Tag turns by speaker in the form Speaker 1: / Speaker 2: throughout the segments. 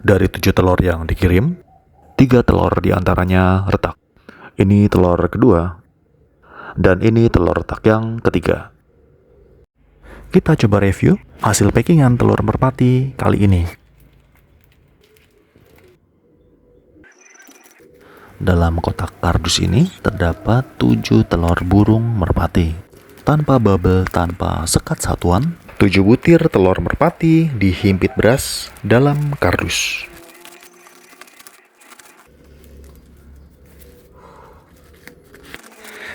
Speaker 1: Dari 7 telur yang dikirim, 3 telur diantaranya retak. Ini telur kedua, dan ini telur retak yang ketiga. Kita coba review hasil packingan telur merpati kali ini. Dalam kotak kardus ini terdapat 7 telur burung merpati. Tanpa bubble, tanpa sekat satuan, 7 butir telur merpati dihimpit beras dalam kardus.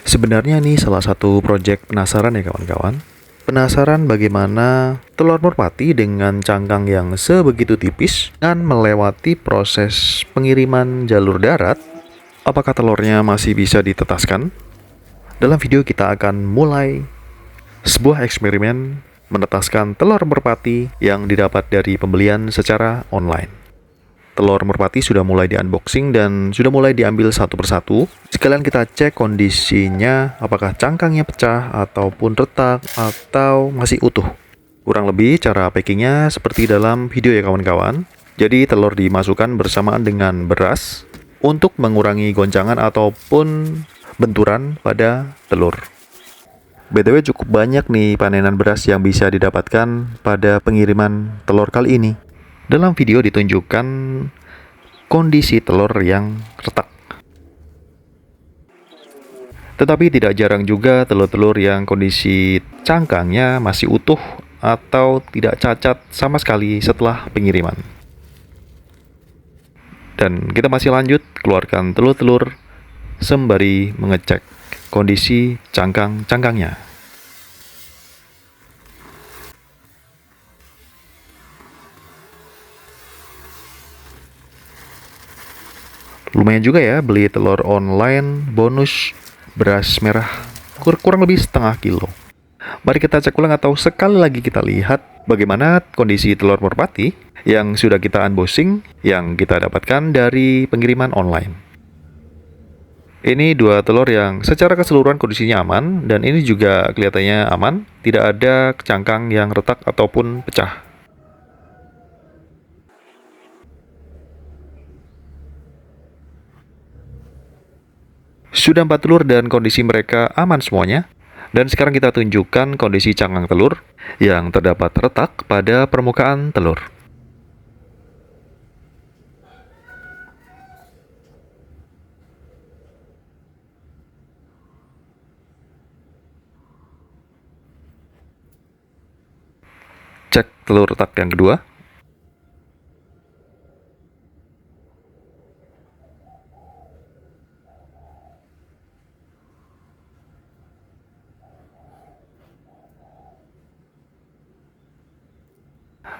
Speaker 1: Sebenarnya ini salah satu proyek penasaran ya kawan-kawan. Penasaran bagaimana telur merpati dengan cangkang yang sebegitu tipis dan melewati proses pengiriman jalur darat. Apakah telurnya masih bisa ditetaskan? Dalam video kita akan mulai sebuah eksperimen menetaskan telur merpati yang didapat dari pembelian secara online. Telur merpati sudah mulai di-unboxing dan sudah mulai diambil satu persatu. Sekalian kita cek kondisinya, apakah cangkangnya pecah ataupun retak atau masih utuh. Kurang lebih cara packingnya seperti dalam video ya kawan-kawan. Jadi telur dimasukkan bersamaan dengan beras untuk mengurangi goncangan ataupun benturan pada telur. BTW cukup banyak nih panenan beras yang bisa didapatkan pada pengiriman telur kali ini. Dalam video ditunjukkan kondisi telur yang retak. Tetapi tidak jarang juga telur-telur yang kondisi cangkangnya masih utuh atau tidak cacat sama sekali setelah pengiriman. Dan kita masih lanjut keluarkan telur-telur sembari mengecek kondisi cangkang-cangkangnya. Lumayan juga ya beli telur online bonus beras merah kurang lebih setengah kilo. Mari kita cek ulang atau sekali lagi kita lihat bagaimana kondisi telur merpati yang sudah kita unboxing yang kita dapatkan dari pengiriman online. Ini 2 telur yang secara keseluruhan kondisinya aman dan ini juga kelihatannya aman, tidak ada cangkang yang retak ataupun pecah. Sudah 4 telur dan kondisi mereka aman semuanya. Dan sekarang kita tunjukkan kondisi cangkang telur yang terdapat retak pada permukaan telur. Cek telur retak yang kedua.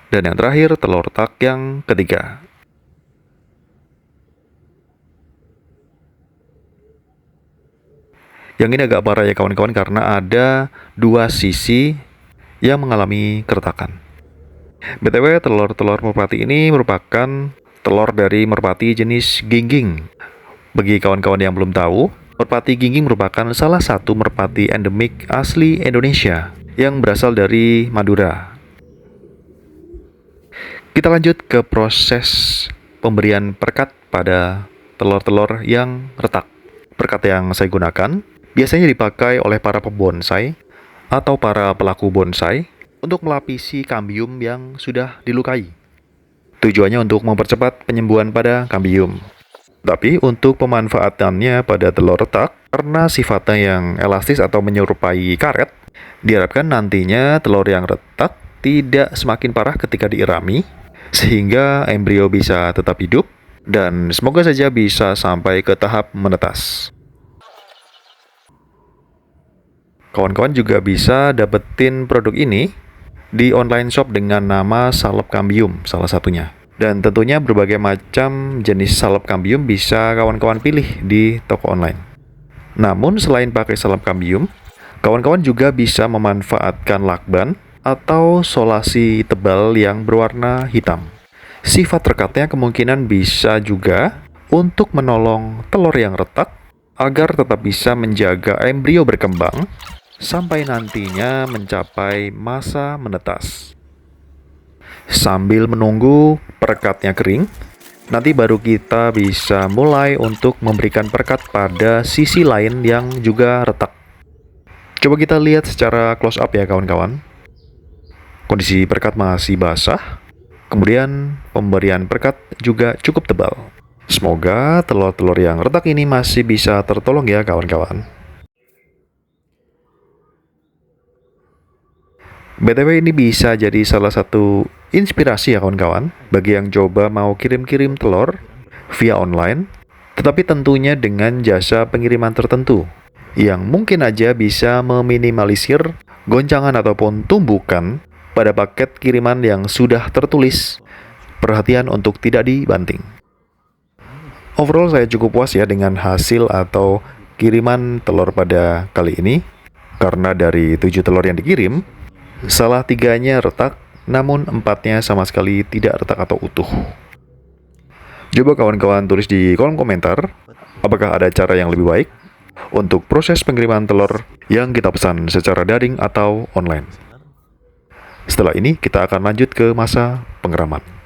Speaker 1: Dan yang terakhir, telur retak yang ketiga. Yang ini agak parah ya kawan-kawan karena ada 2 sisi yang mengalami keretakan. BTW, telur-telur merpati ini merupakan telur dari merpati jenis gingging. Bagi kawan-kawan yang belum tahu, merpati gingging merupakan salah satu merpati endemik asli Indonesia yang berasal dari Madura. Kita lanjut ke proses pemberian perekat pada telur-telur yang retak. Perekat yang saya gunakan biasanya dipakai oleh para pembonsai atau para pelaku bonsai untuk melapisi kambium yang sudah dilukai. Tujuannya untuk mempercepat penyembuhan pada kambium. Tapi untuk pemanfaatannya pada telur retak, karena sifatnya yang elastis atau menyerupai karet, diharapkan nantinya telur yang retak tidak semakin parah ketika diirami, sehingga embrio bisa tetap hidup dan semoga saja bisa sampai ke tahap menetas. Kawan-kawan juga bisa dapetin produk ini di online shop dengan nama Salep Kambium salah satunya. Dan tentunya berbagai macam jenis salep kambium bisa kawan-kawan pilih di toko online. Namun selain pakai salep kambium, kawan-kawan juga bisa memanfaatkan lakban atau solasi tebal yang berwarna hitam. Sifat rekatnya kemungkinan bisa juga untuk menolong telur yang retak agar tetap bisa menjaga embrio berkembang sampai nantinya mencapai masa menetas. Sambil menunggu perekatnya kering, nanti baru kita bisa mulai untuk memberikan perekat pada sisi lain yang juga retak. Coba kita lihat secara close up ya kawan-kawan. Kondisi perekat masih basah, kemudian pemberian perekat juga cukup tebal. Semoga telur-telur yang retak ini masih bisa tertolong ya kawan-kawan. BTW ini bisa jadi salah satu inspirasi ya kawan-kawan bagi yang coba mau kirim-kirim telur via online, tetapi tentunya dengan jasa pengiriman tertentu yang mungkin aja bisa meminimalisir goncangan ataupun tumbukan pada paket kiriman yang sudah tertulis perhatian untuk tidak dibanting. Overall saya cukup puas ya dengan hasil atau kiriman telur pada kali ini, karena dari 7 telur yang dikirim, salah 3-nya retak, namun 4-nya sama sekali tidak retak atau utuh. Coba kawan-kawan tulis di kolom komentar, apakah ada cara yang lebih baik untuk proses pengiriman telur yang kita pesan secara daring atau online. Setelah ini kita akan lanjut ke masa pengeraman.